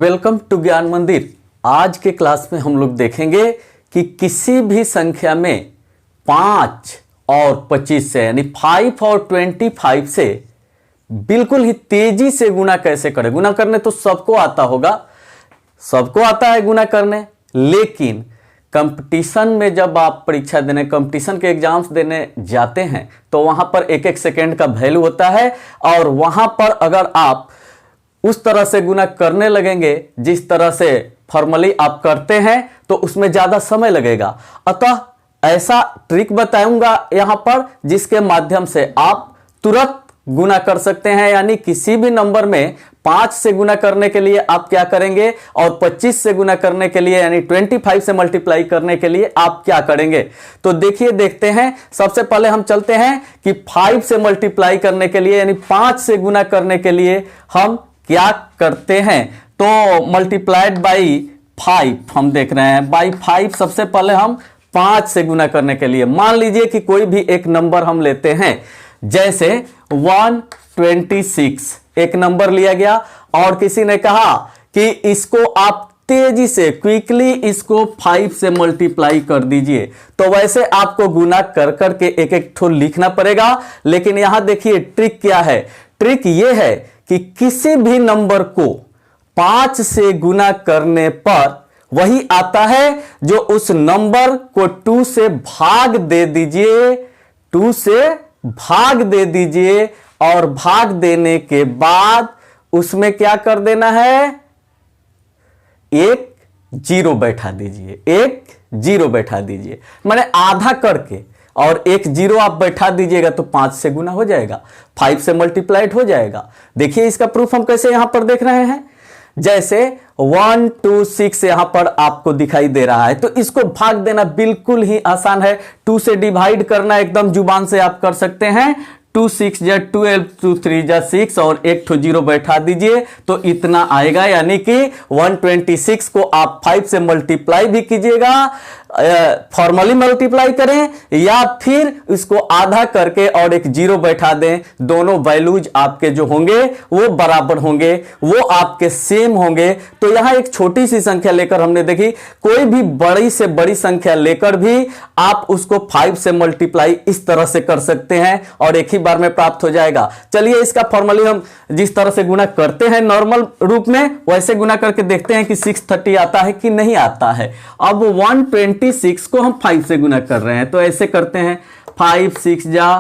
Welcome to ज्ञान मंदिर। आज के क्लास में हम लोग देखेंगे कि किसी भी संख्या में 5 और 25 से यानी 5 और 25 से बिल्कुल ही तेजी से गुना कैसे करें। गुना करने तो सबको आता होगा, सबको आता है गुना करने, लेकिन कंपटीशन में जब आप परीक्षा देने, कंपटीशन के एग्जाम्स देने जाते हैं तो वहां पर एक एक सेकेंड का वैल्यू होता है और वहां पर अगर आप उस तरह से गुना करने लगेंगे जिस तरह से फॉर्मली आप करते हैं तो उसमें ज्यादा समय लगेगा। अतः ऐसा ट्रिक बताऊंगा यहां पर जिसके माध्यम से आप तुरंत गुना कर सकते हैं। यानी किसी भी नंबर में 5 से गुना करने के लिए आप क्या करेंगे और 25 से गुना करने के लिए यानी 25 से मल्टीप्लाई करने के लिए आप क्या करेंगे। तो देखिए, देखते हैं। सबसे पहले हम चलते हैं कि 5 से मल्टीप्लाई करने के लिए यानी 5 से गुना करने के लिए हम क्या करते हैं। तो मल्टीप्लाइड बाई 5 हम देख रहे हैं, बाई 5 सबसे पहले हम 5 से गुना करने के लिए मान लीजिए कि कोई भी एक नंबर हम लेते हैं, जैसे 126 एक नंबर लिया गया और किसी ने कहा कि इसको आप तेजी से क्विकली इसको 5 से मल्टीप्लाई कर दीजिए। तो वैसे आपको गुना कर करके एक एक ठो लिखना पड़ेगा, लेकिन यहां देखिए ट्रिक क्या है। ट्रिक यह है कि किसी भी नंबर को 5 से गुना करने पर वही आता है जो उस नंबर को 2 से भाग दे दीजिए, 2 से भाग दे दीजिए और भाग देने के बाद उसमें क्या कर देना है, एक जीरो बैठा दीजिए, एक जीरो बैठा दीजिए, माने आधा करके और एक जीरो आप बैठा दीजिएगा तो 5 से गुना हो जाएगा, 5 से मल्टीप्लाइड हो जाएगा। देखिए इसका प्रूफ हम कैसे यहां पर देख रहे हैं। जैसे 126 यहां पर आपको दिखाई दे रहा है, तो इसको भाग देना बिल्कुल ही आसान है। 2 से डिवाइड करना एकदम जुबान से आप कर सकते हैं। 2 6 जा 12, 2 3 जा 6 और एक ठो जीरो बैठा दीजिए तो इतना आएगा। यानी कि 126 को आप 5 से मल्टीप्लाई भी कीजिएगा, फॉर्मली मल्टीप्लाई करें या फिर इसको आधा करके और एक जीरो बैठा दें, दोनों वैल्यूज आपके जो होंगे वो बराबर होंगे, वो आपके सेम होंगे। तो यहां एक छोटी सी संख्या लेकर हमने देखी, कोई भी बड़ी से बड़ी संख्या लेकर भी आप उसको 5 से मल्टीप्लाई इस तरह से कर सकते हैं और एक ही बार में प्राप्त हो जाएगा। चलिए इसका फॉर्मली हम जिस तरह से गुना करते हैं नॉर्मल रूप में वैसे गुना करके देखते हैं कि 630 आता है कि नहीं आता है। अब 126 को हम 5 से गुना कर रहे हैं तो ऐसे करते हैं, 5 6 जा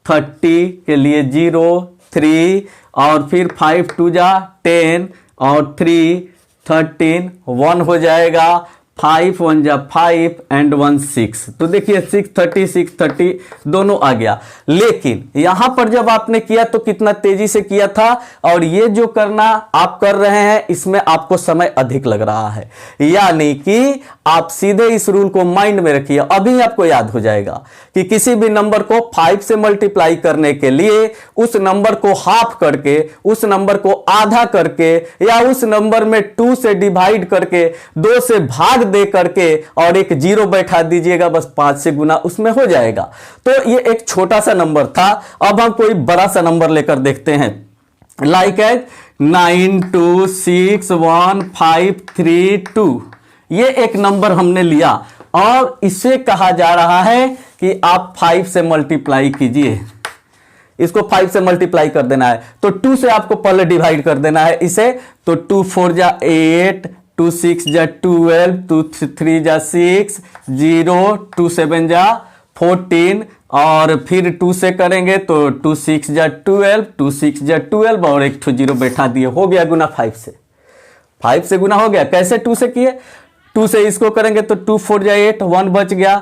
30 के लिए 0 3 और फिर 5 2 जा 10 और 3 13 1 हो जाएगा, 5 1 जा 5 एंड 1 6। तो देखिए 630 दोनों आ गया। लेकिन यहां पर जब आपने किया तो कितना तेजी से किया था और ये जो करना आप कर रहे हैं इसमें आपको समय अधिक लग रहा है। यानी कि आप सीधे इस रूल को माइंड में रखिए, अभी आपको याद हो जाएगा कि किसी भी नंबर को 5 से मल्टीप्लाई करने के लिए उस नंबर को हाफ करके, उस नंबर को आधा करके या उस नंबर में 2 से डिवाइड करके 2 से भाग दे करके और एक जीरो बैठा दीजिएगा, बस 5 से गुना उसमें हो जाएगा। तो ये एक छोटा सा नंबर था। अब हम कोई बड़ा सा नंबर लेकर देखते हैं, लाइक एज 9 2 6 1 5 3 2। ये एक नंबर हमने लिया और इसे कहा जा रहा है कि आप 5 से मल्टीप्लाई कीजिए, इसको 5 से मल्टीप्लाई कर देना है। तो 2 से आपको पहले डिवाइड कर देना है इसे, तो 2 4 जा 8, 2 6 जा 12, 2 3 जा 6 0, 2 7 जा 14 और फिर 2 से करेंगे तो 2 6 जा 12, 2 6 जा 12 और एक ठो जीरो बैठा दिए, हो गया गुना 5 से। 5 से गुना हो गया। कैसे 2 से किए, 2 से इसको करेंगे तो 2 4 जा 8, 1 बच गया,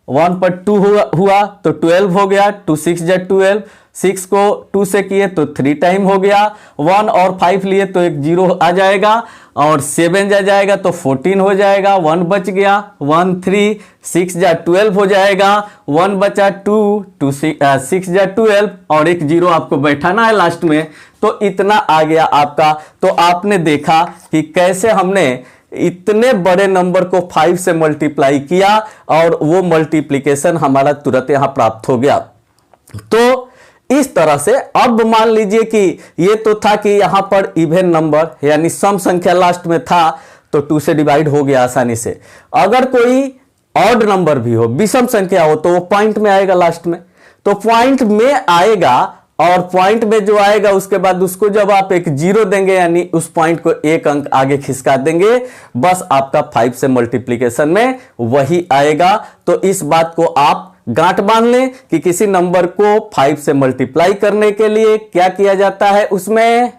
1 पर 2 हुआ तो 12 हो गया, 2 6 जा 12, 6 को 2 से किए तो 3 टाइम हो गया, 1 और 5 लिए तो एक जीरो आ जाएगा और 7 जा जाएगा तो 14 हो जाएगा, 1 बच गया, 1 3 6 जा 12 हो जाएगा, 1 बचा 2 6 जा 12 और एक जीरो आपको बैठाना है लास्ट में। तो इतना आ गया आपका। तो आपने देखा कि कैसे हमने इतने बड़े नंबर को 5 से मल्टीप्लाई किया और वो मल्टीप्लिकेशन हमारा तुरंत यहां प्राप्त हो गया। तो इस तरह से अब मान लीजिए कि ये तो था कि यहां पर इवन नंबर यानी सम संख्या लास्ट में था तो 2 से डिवाइड हो गया आसानी से। अगर कोई ऑड नंबर भी हो, विषम संख्या हो, तो वो पॉइंट में आएगा लास्ट में, तो पॉइंट में आएगा और पॉइंट में जो आएगा उसके बाद उसको जब आप एक 0 देंगे यानी उस पॉइंट को एक अंक आगे खिसका देंगे, बस आपका 5 से मल्टीप्लीकेशन में वही आएगा। तो इस बात को आप गांठ बांध लें कि किसी नंबर को 5 से मल्टीप्लाई करने के लिए क्या किया जाता है, उसमें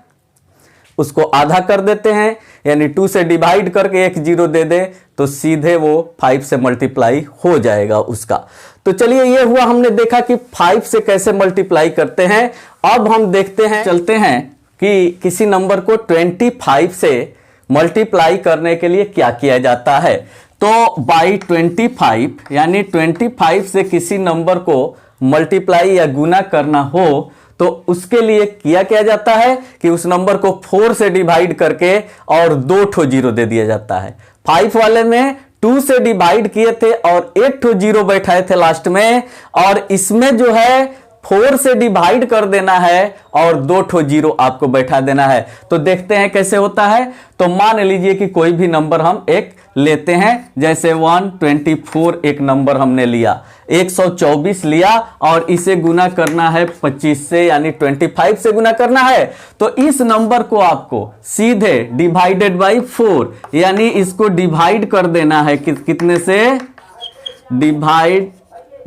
उसको आधा कर देते हैं, यानी 2 से डिवाइड करके एक 0 दे दे तो सीधे वो 5 से मल्टीप्लाई हो जाएगा उसका। तो चलिए ये हुआ, हमने देखा कि 5 से कैसे मल्टीप्लाई करते हैं। अब हम देखते हैं, चलते हैं कि किसी नंबर को 25 से मल्टीप्लाई करने के लिए क्या किया जाता है। तो बाई 25 यानी 25 से किसी नंबर को मल्टीप्लाई या गुना करना हो तो उसके लिए क्या जाता है कि उस नंबर को 4 से डिवाइड करके और 2 ठो 0 दे दिया जाता है। 5 वाले में 2 से डिवाइड किए थे और 1 ठो 0 बैठाए थे लास्ट में, और इसमें जो है 4 से डिवाइड कर देना है और 2 ठो 0 आपको बैठा देना है। तो देखते हैं कैसे होता है। तो मान लीजिए कि कोई भी नंबर हम एक लेते हैं, जैसे 124 एक नंबर हमने लिया, 124 लिया और इसे गुना करना है 25 से, यानी 25 से गुना करना है। तो इस नंबर को आपको सीधे डिवाइडेड बाई 4 यानी इसको डिवाइड कर देना है कितने से, डिवाइड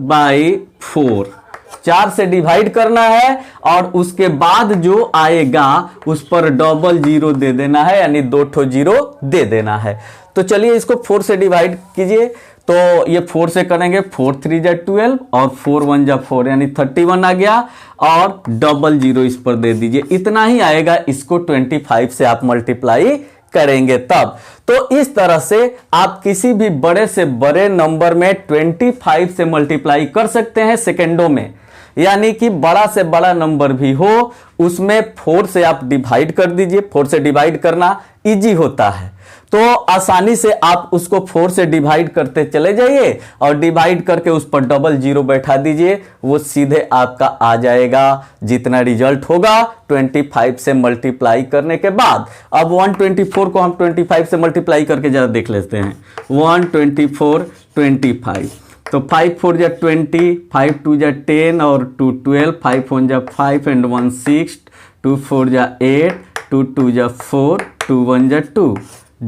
बाई 4 से डिवाइड करना है और उसके बाद जो आएगा उस पर डबल 0 दे देना है, यानी 2 ठो 0 दे देना है। तो चलिए इसको 4 से डिवाइड कीजिए, तो ये 4 से करेंगे, 4 3 जा 12 और 4 1 जा 4 यानी 31 आ गया, और डबल 0 इस पर दे दीजिए, इतना ही आएगा। इसको 25 से आप मल्टीप्लाई करेंगे तब। तो इस तरह से आप किसी भी बड़े से बड़े नंबर में 25 से मल्टीप्लाई कर सकते हैं सेकेंडों में, यानी कि बड़ा से बड़ा नंबर भी हो उसमें 4 से आप डिवाइड कर दीजिए। 4 से डिवाइड करना इजी होता है, तो आसानी से आप उसको 4 से डिवाइड करते चले जाइए और डिवाइड करके उस पर डबल 0 बैठा दीजिए, वो सीधे आपका आ जाएगा जितना रिजल्ट होगा 25 से मल्टीप्लाई करने के बाद। अब 124 को हम 25 से मल्टीप्लाई करके जरा देख लेते हैं। 124 25, तो 5 4 जा 20, 5 2 जा 10 और 2 12, 5 1 जा 5 एंड 1 6, 2 4 जा 8, 2 2 जा 4, 2 1 जा 2,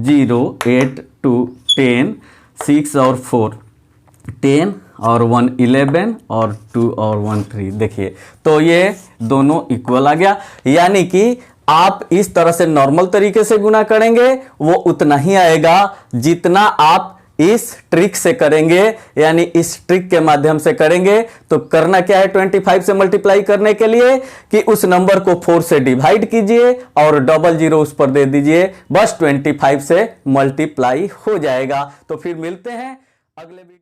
0 8 2 10, 6 और 4 10 और 1 11 और 2 और 1 3। देखिए तो ये दोनों इक्वल आ गया, यानी कि आप इस तरह से नॉर्मल तरीके से गुना करेंगे वो उतना ही आएगा जितना आप इस ट्रिक से करेंगे, यानी इस ट्रिक के माध्यम से करेंगे। तो करना क्या है 25 से मल्टीप्लाई करने के लिए कि उस नंबर को 4 से डिवाइड कीजिए और डबल 0 उस पर दे दीजिए, बस 25 से मल्टीप्लाई हो जाएगा। तो फिर मिलते हैं अगले वीडियो।